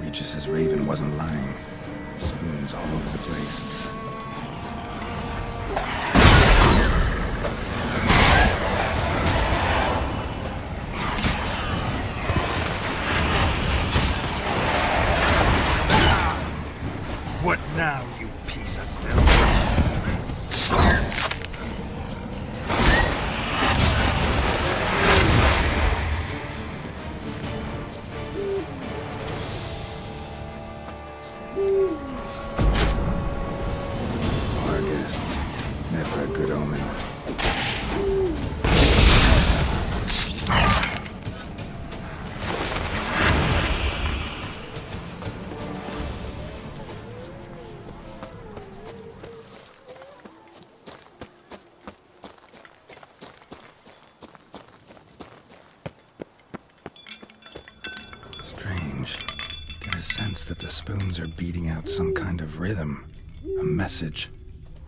Regis' raven wasn't lying. Spoons all over the place. What now, you piece of filth? Our guests. Never a good omen. Strange. Get a sense that the spoons are beating out some kind of rhythm. A message.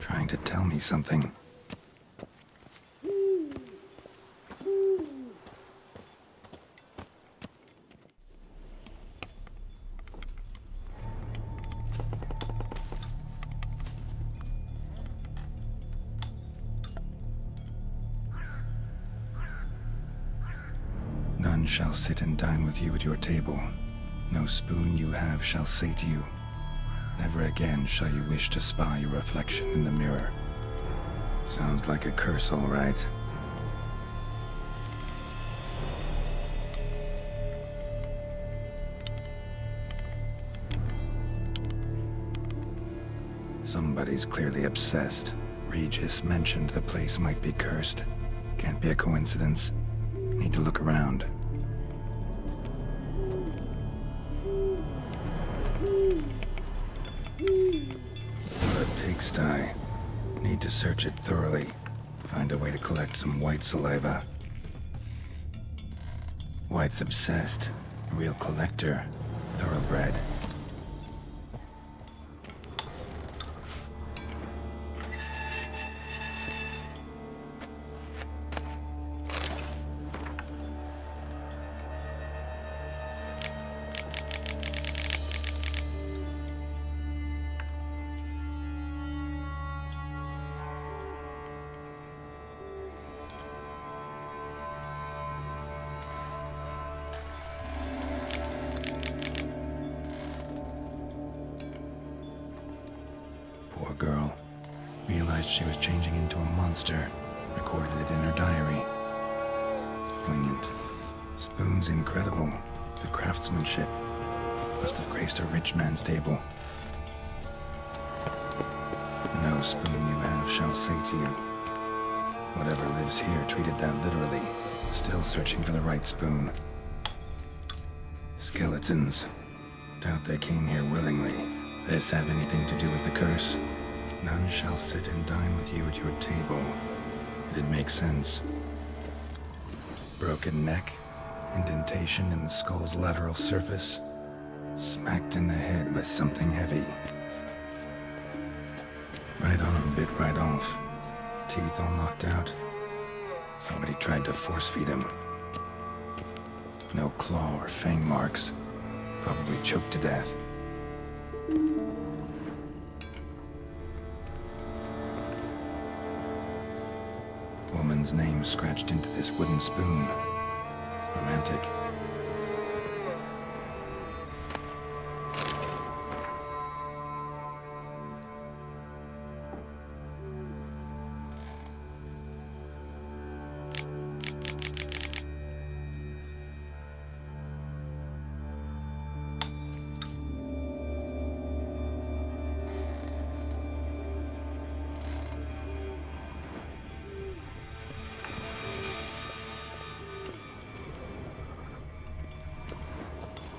Trying to tell me something. None shall sit and dine with you at your table. No spoon you have shall say to you, never again shall you wish to spy your reflection in the mirror. Sounds like a curse, all right. Somebody's clearly obsessed. Regis mentioned the place might be cursed. Can't be a coincidence. Need to look around. What a pigsty. Need to search it thoroughly. Find a way to collect some white saliva. White's obsessed. A real collector. Thoroughbred. Poor girl. Realized she was changing into a monster. Recorded it in her diary. Poignant. Spoon's incredible. The craftsmanship. Must have graced a rich man's table. No spoon you have shall say to you. Whatever lives here treated that literally. Still searching for the right spoon. Skeletons. Doubt they came here willingly. This have anything to do with the curse? None shall sit and dine with you at your table. It'd make sense. Broken neck, indentation in the skull's lateral surface, smacked in the head with something heavy. Right arm bit right off, teeth all knocked out. Somebody tried to force feed him. No claw or fang marks, probably choked to death. Woman's name scratched into this wooden spoon. Romantic.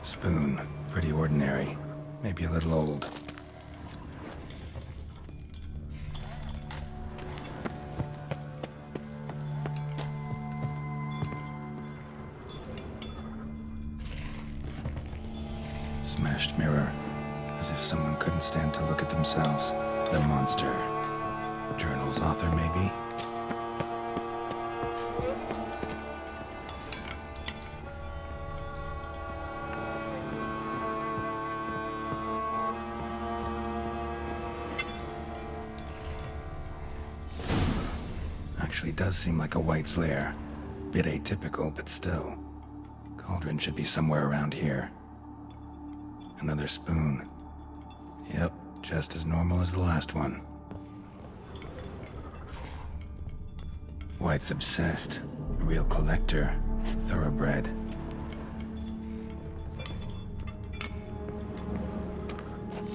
Spoon. Pretty ordinary. Maybe a little old. Smashed mirror. As if someone couldn't stand to look at themselves. The monster. Journal's author, maybe? actually does seem like a White's lair. Bit atypical, but still. Cauldron should be somewhere around here. Another spoon. Yep, just as normal as the last one. White's obsessed. A real collector. Thoroughbred.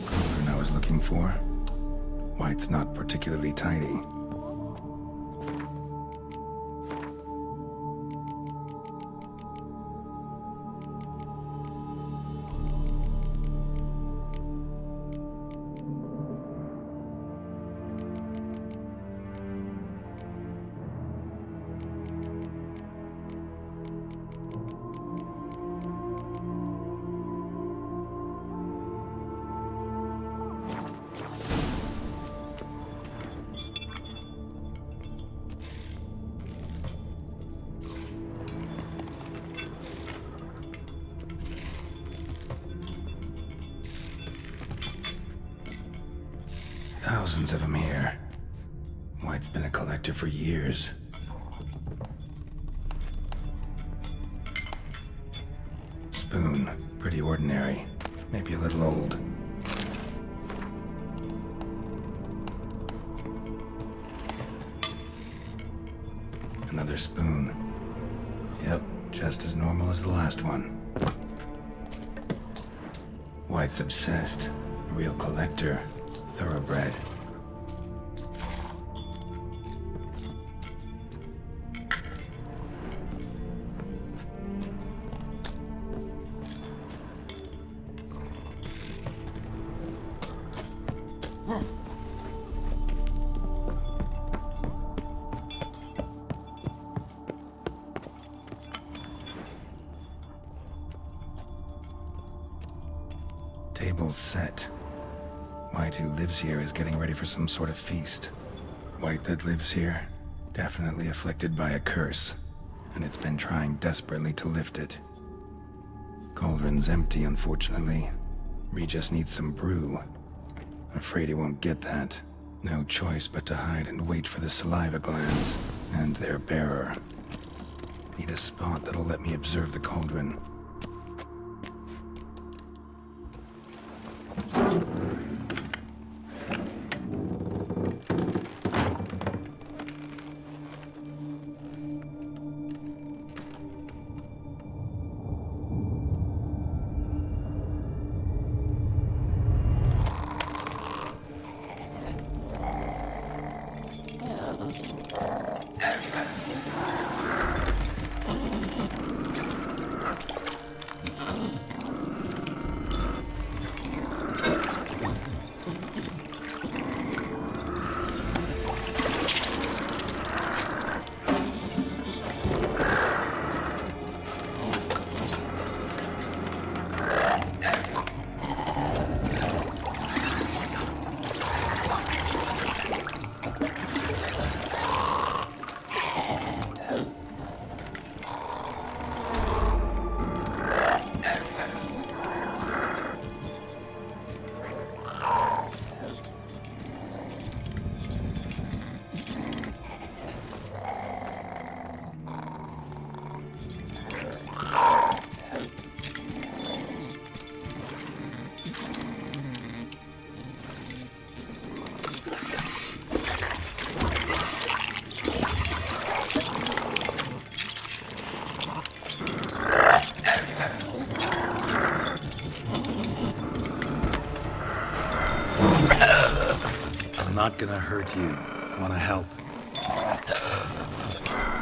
Cauldron I was looking for. White's not particularly tidy. Thousands of them here. White's been a collector for years. Spoon. Pretty ordinary. Maybe a little old. Another spoon. Yep, just as normal as the last one. White's obsessed. A real collector. Thoroughbred. Table's set. White, who lives here, is getting ready for some sort of feast. White that lives here, definitely afflicted by a curse, and it's been trying desperately to lift it. Cauldron's empty, unfortunately. Regis needs some brew. Afraid he won't get that. No choice but to hide and wait for the saliva glands and their bearer. Need a spot that'll let me observe the cauldron. Not gonna hurt you. Wanna help?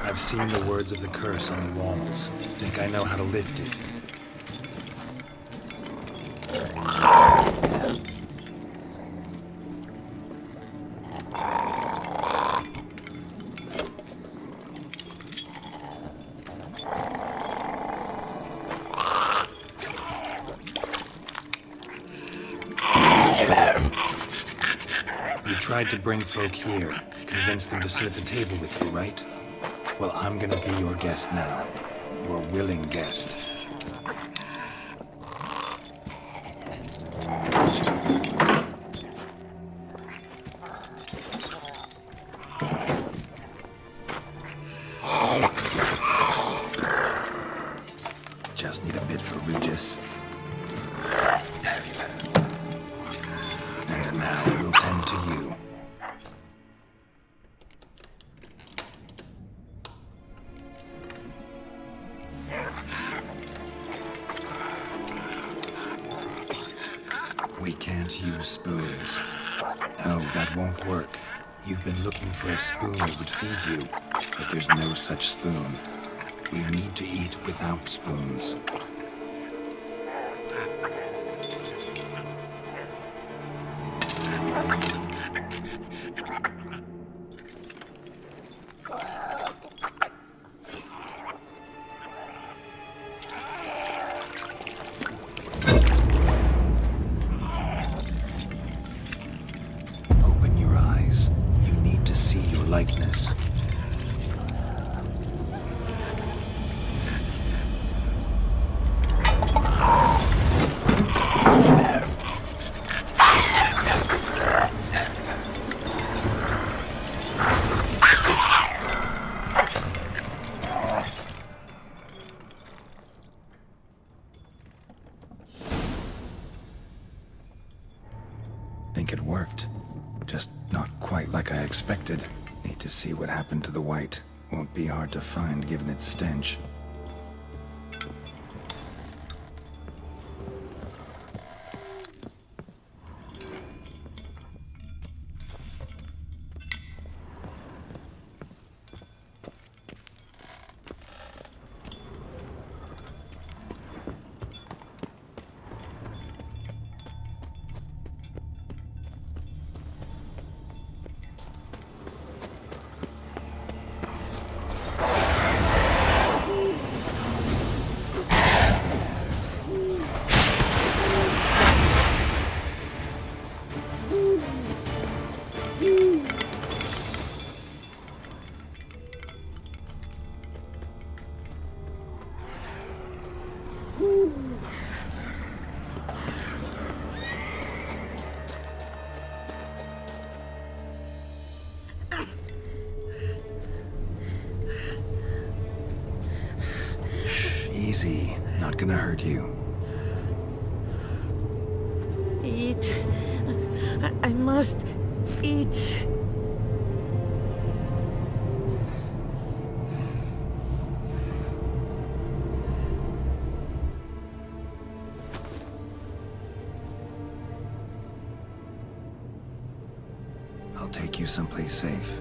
I've seen the words of the curse on the walls. Think I know how to lift it. You tried to bring folk here, convince them to sit at the table with you, right? Well, I'm gonna be your guest now. Your willing guest. Regis. And now we'll tend to you. We can't use spoons. No, that won't work. You've been looking for a spoon that would feed you, but there's no such spoon. We need to eat without spoons. Open your eyes. You need to see your likeness. Think it worked. Just not quite like I expected. Need to see what happened to the white. Won't be hard to find given its stench. Easy. Not gonna hurt you. Eat. I must eat. I'll take you someplace safe.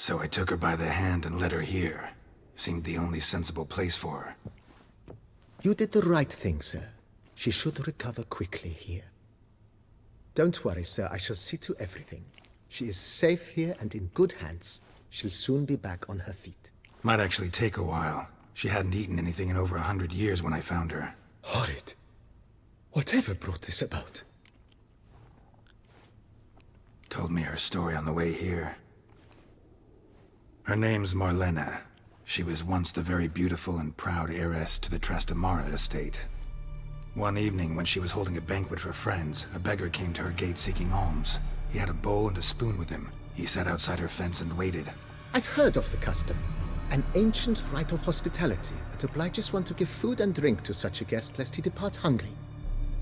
So I took her by the hand and led her here. Seemed the only sensible place for her. You did the right thing, sir. She should recover quickly here. Don't worry, sir. I shall see to everything. She is safe here and in good hands. She'll soon be back on her feet. Might actually take a while. She hadn't eaten anything in over 100 years when I found her. Horrid. Whatever brought this about? Told me her story on the way here. Her name's Marlena. She was once the very beautiful and proud heiress to the Trastamara estate. One evening, when she was holding a banquet for friends, a beggar came to her gate seeking alms. He had a bowl and a spoon with him. He sat outside her fence and waited. I've heard of the custom. An ancient rite of hospitality that obliges one to give food and drink to such a guest lest he depart hungry.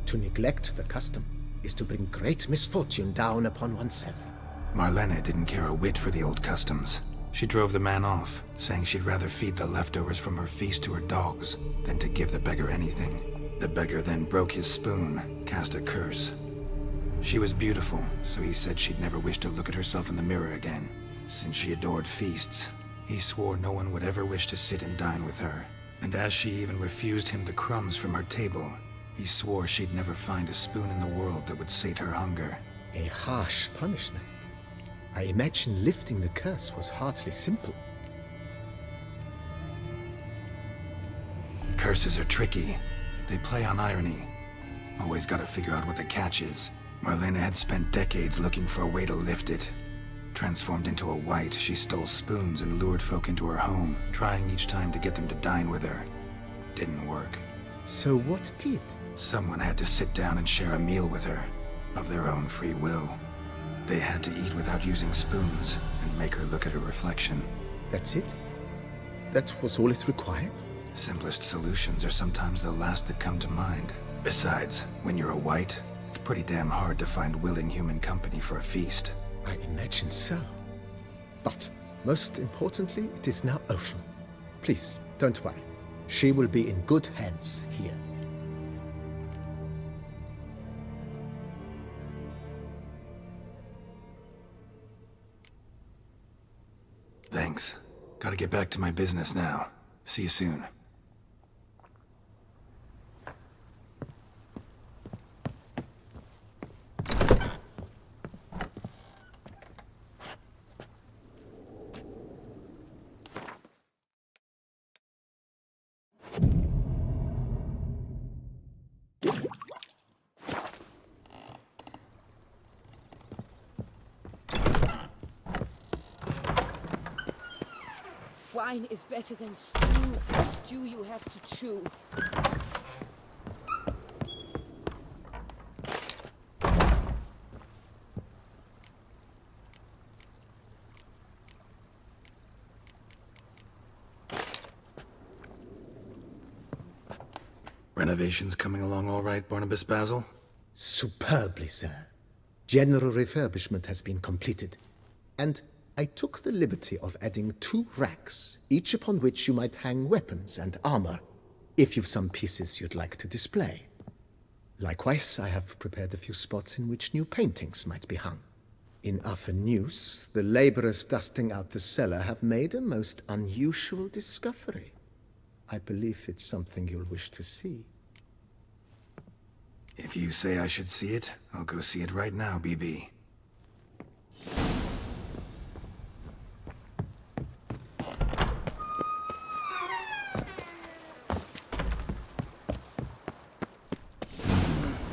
To neglect the custom is to bring great misfortune down upon oneself. Marlena didn't care a whit for the old customs. She drove the man off, saying she'd rather feed the leftovers from her feast to her dogs than to give the beggar anything. The beggar then broke his spoon, cast a curse. She was beautiful, so he said she'd never wish to look at herself in the mirror again. Since she adored feasts, he swore no one would ever wish to sit and dine with her. And as she even refused him the crumbs from her table, he swore she'd never find a spoon in the world that would sate her hunger. A harsh punishment. I imagine lifting the curse was hardly simple. Curses are tricky. They play on irony. Always gotta figure out what the catch is. Marlena had spent decades looking for a way to lift it. Transformed into a wight, she stole spoons and lured folk into her home, trying each time to get them to dine with her. Didn't work. So what did? Someone had to sit down and share a meal with her, of their own free will. They had to eat without using spoons, and make her look at her reflection. That's it? That was all it required? Simplest solutions are sometimes the last that come to mind. Besides, when you're a white, it's pretty damn hard to find willing human company for a feast. I imagine so. But, most importantly, it is now over. Please, don't worry. She will be in good hands here. Thanks. Gotta get back to my business now. See you soon. Wine is better than stew. For stew you have to chew. Renovations coming along all right, Barnabas Basil? Superbly, sir. General refurbishment has been completed. And I took the liberty of adding 2 racks, each upon which you might hang weapons and armor, if you've some pieces you'd like to display. Likewise, I have prepared a few spots in which new paintings might be hung. In other news, the laborers dusting out the cellar have made a most unusual discovery. I believe it's something you'll wish to see. If you say I should see it, I'll go see it right now, BB.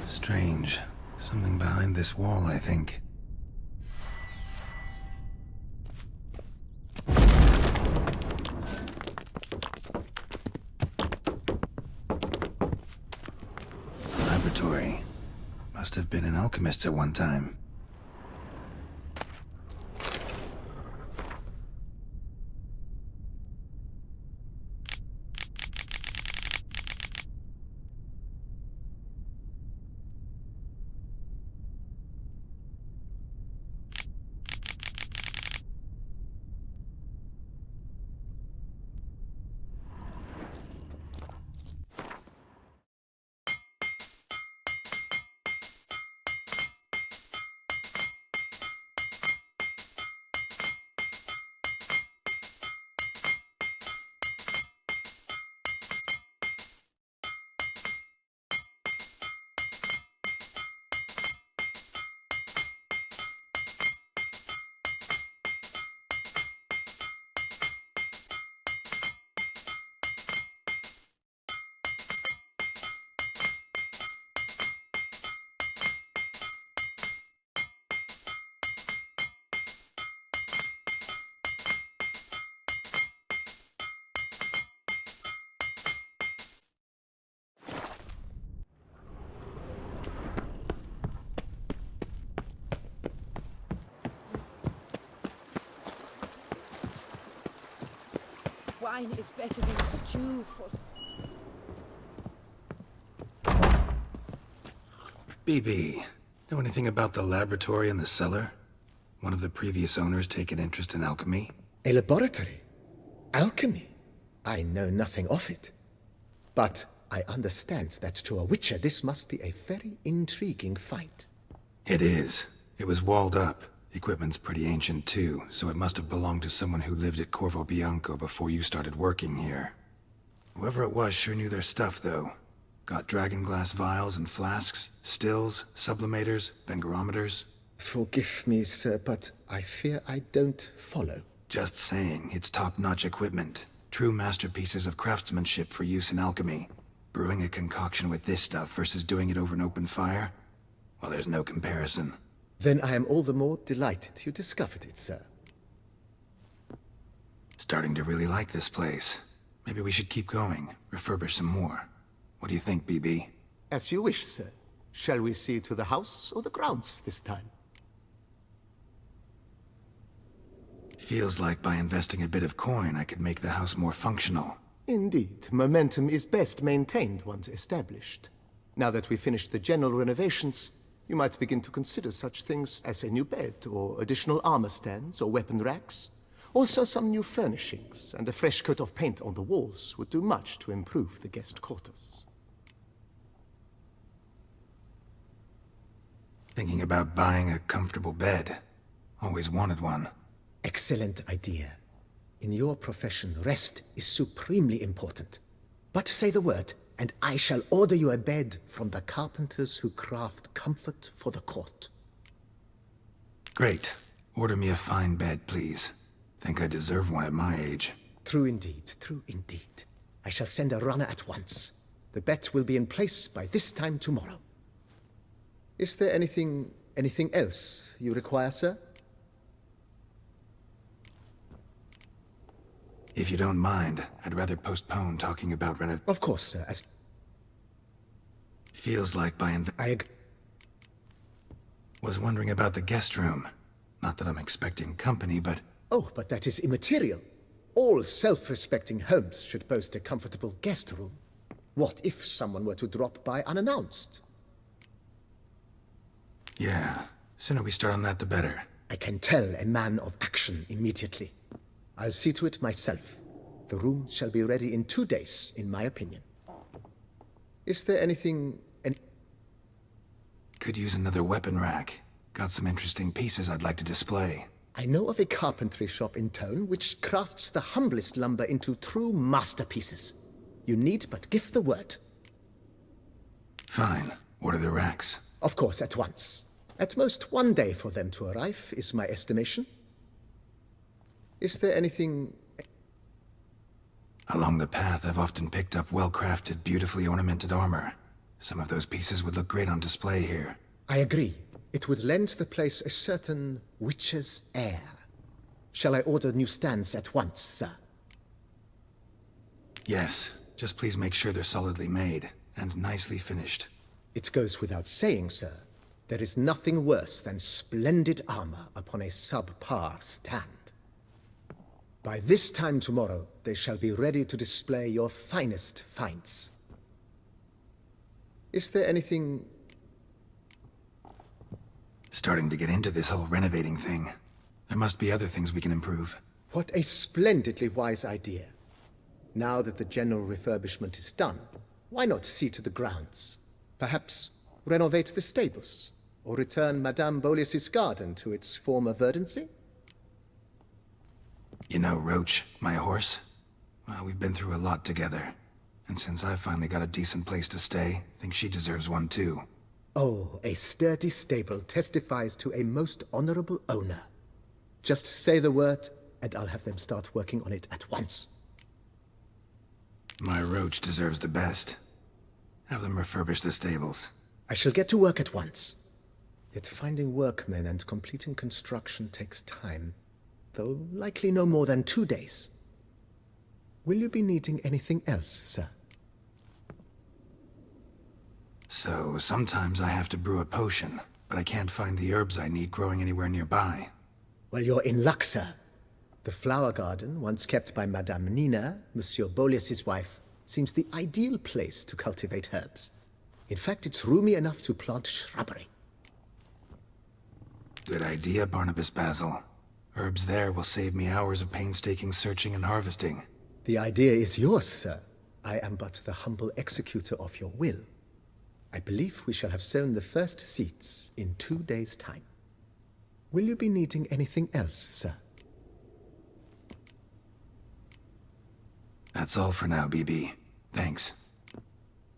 Strange. Something behind this wall, I think. Laboratory. Must have been an alchemist at one time. Wine is better than stew. For BB, know anything about the laboratory in the cellar? One of the previous owners take an interest in alchemy? A laboratory? Alchemy? I know nothing of it. But I understand that to a witcher this must be a very intriguing find. It is. It was walled up. Equipment's pretty ancient too, so it must have belonged to someone who lived at Corvo Bianco before you started working here. Whoever it was sure knew their stuff, though. Got dragonglass vials and flasks, stills, sublimators, vengerometers. Forgive me, sir, but I fear I don't follow. Just saying, it's top-notch equipment. True masterpieces of craftsmanship for use in alchemy. Brewing a concoction with this stuff versus doing it over an open fire? Well, there's no comparison. Then I am all the more delighted you discovered it, sir. Starting to really like this place. Maybe we should keep going, refurbish some more. What do you think, BB? As you wish, sir. Shall we see to the house or the grounds this time? Feels like by investing a bit of coin, I could make the house more functional. Indeed, momentum is best maintained once established. Now that we've finished the general renovations, you might begin to consider such things as a new bed, or additional armor stands, or weapon racks. Also, some new furnishings and a fresh coat of paint on the walls would do much to improve the guest quarters. Thinking about buying a comfortable bed. Always wanted one. Excellent idea. In your profession, rest is supremely important. But say the word, and I shall order you a bed from the carpenters who craft comfort for the court. Great. Order me a fine bed, please. Think I deserve one at my age. True indeed, true indeed. I shall send a runner at once. The bet will be in place by this time tomorrow. Is there anything else you require, sir? If you don't mind, I'd rather postpone talking about Of course, sir. Feels like by Was wondering about the guest room. Not that I'm expecting company, but... Oh, but that is immaterial. All self-respecting homes should boast a comfortable guest room. What if someone were to drop by unannounced? Yeah, sooner we start on that the better. I can tell a man of action immediately. I'll see to it myself. The room shall be ready in 2 days, in my opinion. Is there anything... Could use another weapon rack. Got some interesting pieces I'd like to display. I know of a carpentry shop in town which crafts the humblest lumber into true masterpieces. You need but give the word. Fine. Order the racks. Of course, at once. At most 1 day for them to arrive, is my estimation. Is there anything... Along the path, I've often picked up well-crafted, beautifully ornamented armor. Some of those pieces would look great on display here. I agree. It would lend the place a certain witch's air. Shall I order new stands at once, sir? Yes. Just please make sure they're solidly made and nicely finished. It goes without saying, sir. There is nothing worse than splendid armor upon a subpar stand. By this time tomorrow, they shall be ready to display your finest finds. Is there anything... Starting to get into this whole renovating thing. There must be other things we can improve. What a splendidly wise idea. Now that the general refurbishment is done, why not see to the grounds? Perhaps renovate the stables, or return Madame Bolis's garden to its former verdancy? You know Roach, my horse? Well, we've been through a lot together. And since I've finally got a decent place to stay, I think she deserves one too. Oh, a sturdy stable testifies to a most honorable owner. Just say the word, and I'll have them start working on it at once. My Roach deserves the best. Have them refurbish the stables. I shall get to work at once. Yet finding workmen and completing construction takes time, though likely no more than 2 days. Will you be needing anything else, sir? So, sometimes I have to brew a potion, but I can't find the herbs I need growing anywhere nearby. Well, you're in luck, sir. The flower garden, once kept by Madame Nina, Monsieur Bolis's wife, seems the ideal place to cultivate herbs. In fact, it's roomy enough to plant shrubbery. Good idea, Barnabas Basil. Herbs there will save me hours of painstaking searching and harvesting. The idea is yours, sir. I am but the humble executor of your will. I believe we shall have sown the first seeds in 2 days' time. Will you be needing anything else, sir? That's all for now, BB. Thanks.